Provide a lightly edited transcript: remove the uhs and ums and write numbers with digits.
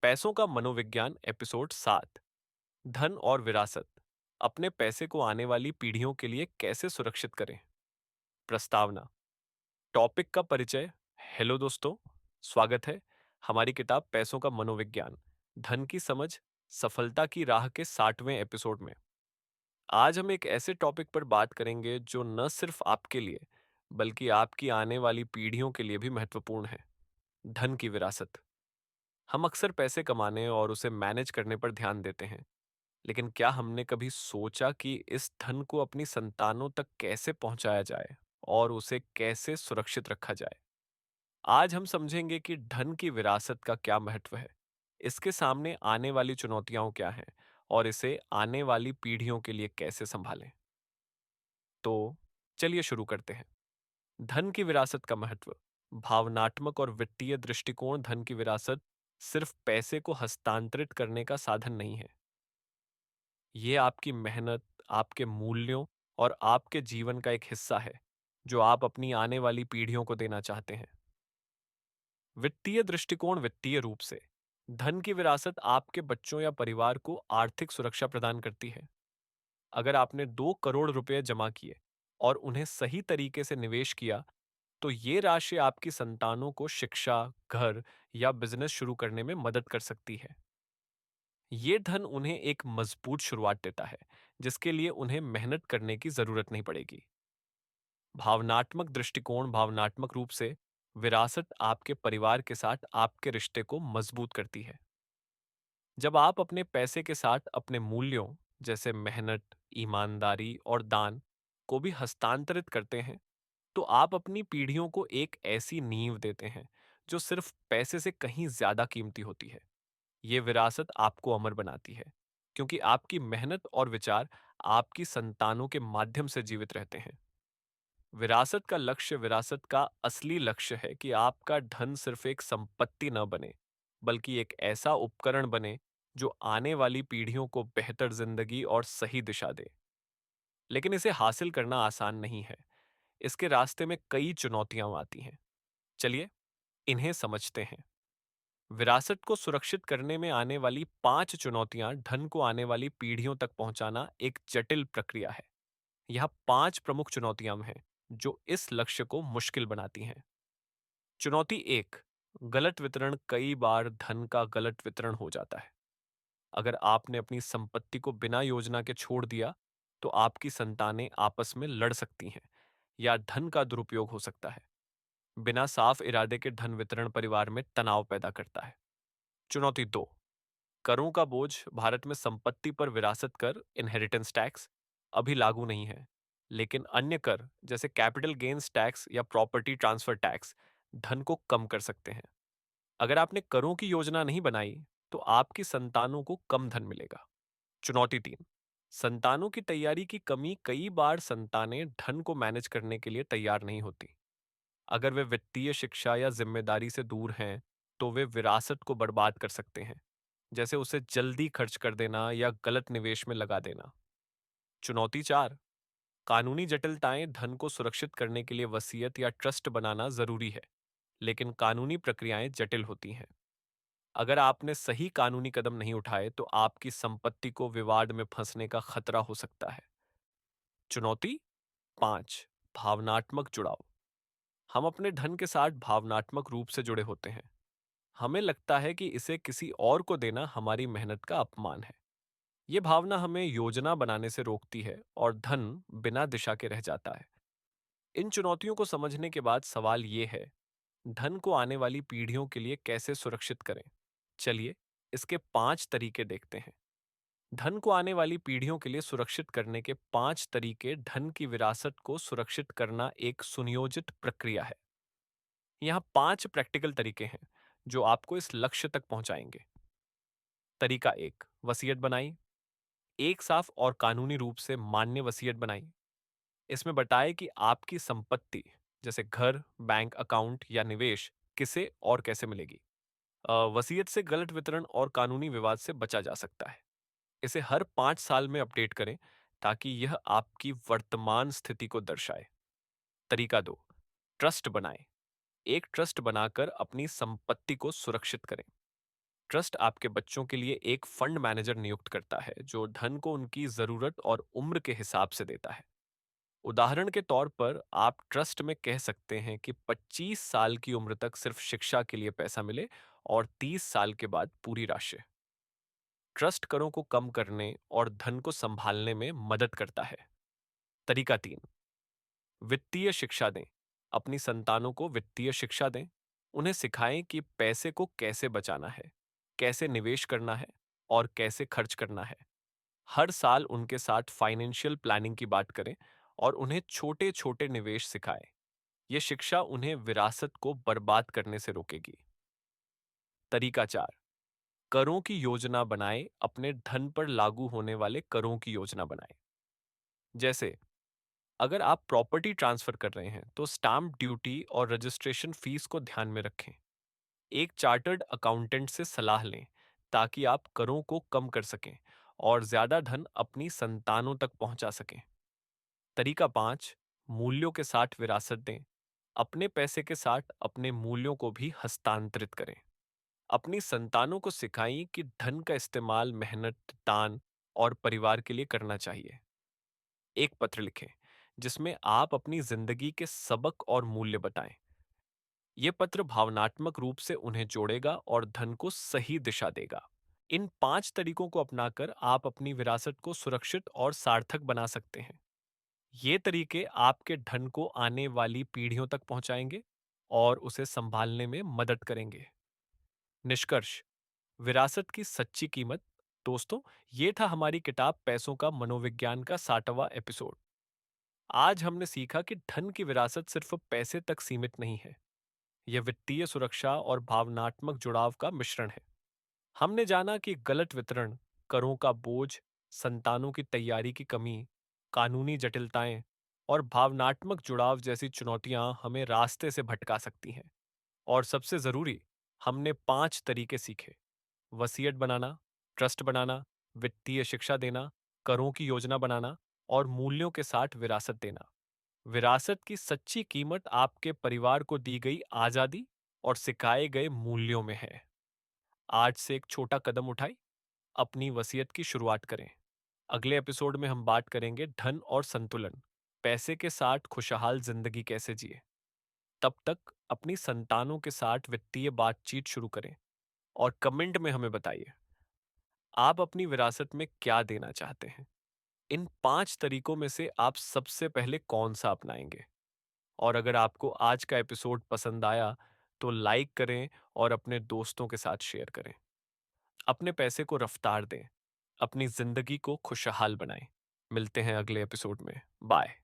पैसों का मनोविज्ञान एपिसोड 7। धन और विरासत। अपने पैसे को आने वाली पीढ़ियों के लिए कैसे सुरक्षित करें। प्रस्तावना। टॉपिक का परिचय। हेलो दोस्तों, स्वागत है हमारी किताब पैसों का मनोविज्ञान, धन की समझ, सफलता की राह के 60वें एपिसोड में। आज हम एक ऐसे टॉपिक पर बात करेंगे जो न सिर्फ आपके लिए बल्कि आपकी आने वाली पीढ़ियों के लिए भी महत्वपूर्ण है। धन की विरासत। हम अक्सर पैसे कमाने और उसे मैनेज करने पर ध्यान देते हैं, लेकिन क्या हमने कभी सोचा कि इस धन को अपनी संतानों तक कैसे पहुंचाया जाए और उसे कैसे सुरक्षित रखा जाए। आज हम समझेंगे कि धन की विरासत का क्या महत्व है, इसके सामने आने वाली चुनौतियां क्या हैं और इसे आने वाली पीढ़ियों के लिए कैसे संभालें। तो चलिए शुरू करते हैं। धन की विरासत का महत्व। भावनात्मक और वित्तीय दृष्टिकोण। धन की विरासत सिर्फ पैसे को हस्तांतरित करने का साधन नहीं है। ये आपकी मेहनत, आपके मूल्यों और आपके जीवन का एक हिस्सा है जो आप अपनी आने वाली पीढ़ियों को देना चाहते हैं। वित्तीय दृष्टिकोण। वित्तीय रूप से धन की विरासत आपके बच्चों या परिवार को आर्थिक सुरक्षा प्रदान करती है। अगर आपने 2 करोड़ रुपए जमा किए और उन्हें सही तरीके से निवेश किया, तो ये राशि आपकी संतानों को शिक्षा, घर या बिजनेस शुरू करने में मदद कर सकती है। ये धन उन्हें एक मजबूत शुरुआत देता है, जिसके लिए उन्हें मेहनत करने की जरूरत नहीं पड़ेगी। भावनात्मक दृष्टिकोण। भावनात्मक रूप से विरासत आपके परिवार के साथ आपके रिश्ते को मजबूत करती है। जब आप अपने पैसे के साथ अपने मूल्यों जैसे मेहनत, ईमानदारी और दान को भी हस्तांतरित करते हैं, तो आप अपनी पीढ़ियों को एक ऐसी नींव देते हैं जो सिर्फ पैसे से कहीं ज्यादा कीमती होती है। ये विरासत आपको अमर बनाती है, क्योंकि आपकी मेहनत और विचार आपकी संतानों के माध्यम से जीवित रहते हैं। विरासत का लक्ष्य। विरासत का असली लक्ष्य है कि आपका धन सिर्फ एक संपत्ति न बने, बल्कि एक ऐसा उपकरण बने जो आने वाली पीढ़ियों को बेहतर जिंदगी और सही दिशा दे। लेकिन इसे हासिल करना आसान नहीं है। इसके रास्ते में कई चुनौतियां आती हैं। चलिए इन्हें समझते हैं। विरासत को सुरक्षित करने में आने वाली 5 चुनौतियां। धन को आने वाली पीढ़ियों तक पहुंचाना एक जटिल प्रक्रिया है। यह 5 प्रमुख चुनौतियां हैं जो इस लक्ष्य को मुश्किल बनाती हैं। चुनौती 1। गलत वितरण। कई बार धन का गलत वितरण हो जाता है। अगर आपने अपनी संपत्ति को बिना योजना के छोड़ दिया, तो आपकी संतानें आपस में लड़ सकती हैं या धन का दुरुपयोग हो सकता है। बिना साफ इरादे के धन वितरण परिवार में तनाव पैदा करता है। चुनौती 2। करों का बोझ। भारत में संपत्ति पर विरासत कर, इनहेरिटेंस टैक्स, अभी लागू नहीं है, लेकिन अन्य कर जैसे कैपिटल गेन्स टैक्स या प्रॉपर्टी ट्रांसफर टैक्स धन को कम कर सकते हैं। अगर आपने करों की योजना नहीं बनाई, तो आपकी संतानों को कम धन मिलेगा। चुनौती 3। संतानों की तैयारी की कमी। कई बार संतानें धन को मैनेज करने के लिए तैयार नहीं होती। अगर वे वित्तीय शिक्षा या जिम्मेदारी से दूर हैं, तो वे विरासत को बर्बाद कर सकते हैं, जैसे उसे जल्दी खर्च कर देना या गलत निवेश में लगा देना। चुनौती 4। कानूनी जटिलताएं। धन को सुरक्षित करने के लिए वसीयत या ट्रस्ट बनाना जरूरी है, लेकिन कानूनी प्रक्रियाएं जटिल होती हैं। अगर आपने सही कानूनी कदम नहीं उठाए, तो आपकी संपत्ति को विवाद में फंसने का खतरा हो सकता है। चुनौती 5। भावनात्मक जुड़ाव। हम अपने धन के साथ भावनात्मक रूप से जुड़े होते हैं। हमें लगता है कि इसे किसी और को देना हमारी मेहनत का अपमान है। ये भावना हमें योजना बनाने से रोकती है और धन बिना दिशा के रह जाता है। इन चुनौतियों को समझने के बाद सवाल ये है, धन को आने वाली पीढ़ियों के लिए कैसे सुरक्षित करें। चलिए इसके 5 तरीके देखते हैं। धन को आने वाली पीढ़ियों के लिए सुरक्षित करने के 5 तरीके। धन की विरासत को सुरक्षित करना एक सुनियोजित प्रक्रिया है। यहाँ 5 प्रैक्टिकल तरीके हैं जो आपको इस लक्ष्य तक पहुंचाएंगे। तरीका 1। वसीयत बनाई। एक साफ और कानूनी रूप से मान्य वसीयत बनाई। इसमें बताएं कि आपकी संपत्ति जैसे घर, बैंक अकाउंट या निवेश किसे और कैसे मिलेगी। वसीयत से गलत वितरण और कानूनी विवाद से बचा जा सकता है। इसे हर 5 साल में अपडेट करें, ताकि यह आपकी वर्तमान स्थिति को दर्शाए। तरीका 2। ट्रस्ट बनाएं। एक ट्रस्ट बनाकर अपनी संपत्ति को सुरक्षित करें। ट्रस्ट आपके बच्चों के लिए एक फंड मैनेजर नियुक्त करता है जो धन को उनकी जरूरत और उम्र के हिसाब से देता है। उदाहरण के तौर पर आप ट्रस्ट में कह सकते हैं कि 25 साल की उम्र तक सिर्फ शिक्षा के लिए पैसा मिले और 30 साल के बाद पूरी राशि। ट्रस्ट करों को कम करने और धन को संभालने में मदद करता है। तरीका 3, वित्तीय शिक्षा दें। अपनी संतानों को वित्तीय शिक्षा दें। उन्हें सिखाएं कि पैसे को कैसे बचाना है, कैसे निवेश करना है और कैसे खर्च करना है। हर साल उनके साथ फाइनेंशियल प्लानिंग की बात करें और उन्हें छोटे छोटे निवेश सिखाएं। यह शिक्षा उन्हें विरासत को बर्बाद करने से रोकेगी। तरीका 4, करों की योजना बनाएं। अपने धन पर लागू होने वाले करों की योजना बनाएं। जैसे, अगर आप प्रॉपर्टी ट्रांसफर कर रहे हैं तो स्टैम्प ड्यूटी और रजिस्ट्रेशन फीस को ध्यान में रखें। एक चार्टर्ड अकाउंटेंट से सलाह लें ताकि आप करों को कम कर सकें और ज्यादा धन अपनी संतानों तक पहुंचा सकें। तरीका 5, मूल्यों के साथ विरासत दें। अपने पैसे के साथ अपने मूल्यों को भी हस्तांतरित करें। अपनी संतानों को सिखाएं कि धन का इस्तेमाल मेहनत, दान और परिवार के लिए करना चाहिए। एक पत्र लिखें जिसमें आप अपनी जिंदगी के सबक और मूल्य बताएं। ये पत्र भावनात्मक रूप से उन्हें जोड़ेगा और धन को सही दिशा देगा। इन 5 तरीकों को अपनाकर आप अपनी विरासत को सुरक्षित और सार्थक बना सकते हैं। ये तरीके आपके धन को आने वाली पीढ़ियों तक पहुंचाएंगे और उसे संभालने में मदद करेंगे। निष्कर्ष, विरासत की सच्ची कीमत। दोस्तों, ये था हमारी किताब पैसों का मनोविज्ञान का 60वां एपिसोड। आज हमने सीखा कि धन की विरासत सिर्फ पैसे तक सीमित नहीं है। यह वित्तीय सुरक्षा और भावनात्मक जुड़ाव का मिश्रण है। हमने जाना कि गलत वितरण, करों का बोझ, संतानों की तैयारी की कमी, कानूनी जटिलताएं और भावनात्मक जुड़ाव जैसी चुनौतियां हमें रास्ते से भटका सकती हैं। और सबसे जरूरी, हमने 5 तरीके सीखे: वसीयत बनाना, ट्रस्ट बनाना, वित्तीय शिक्षा देना, करों की योजना बनाना और मूल्यों के साथ विरासत देना। विरासत की सच्ची कीमत आपके परिवार को दी गई आजादी और सिखाए गए मूल्यों में है। आज से एक छोटा कदम उठाएं, अपनी वसीयत की शुरुआत करें। अगले एपिसोड में हम बात करेंगे धन और संतुलन, पैसे के साथ खुशहाल जिंदगी कैसे जिए। तब तक अपनी संतानों के साथ वित्तीय बातचीत शुरू करें और कमेंट में हमें बताइए, आप अपनी विरासत में क्या देना चाहते हैं। इन 5 तरीकों में से आप सबसे पहले कौन सा अपनाएंगे? और अगर आपको आज का एपिसोड पसंद आया तो लाइक करें और अपने दोस्तों के साथ शेयर करें। अपने पैसे को रफ्तार दें, अपनी जिंदगी को खुशहाल बनाएं। मिलते हैं अगले एपिसोड में। बाय।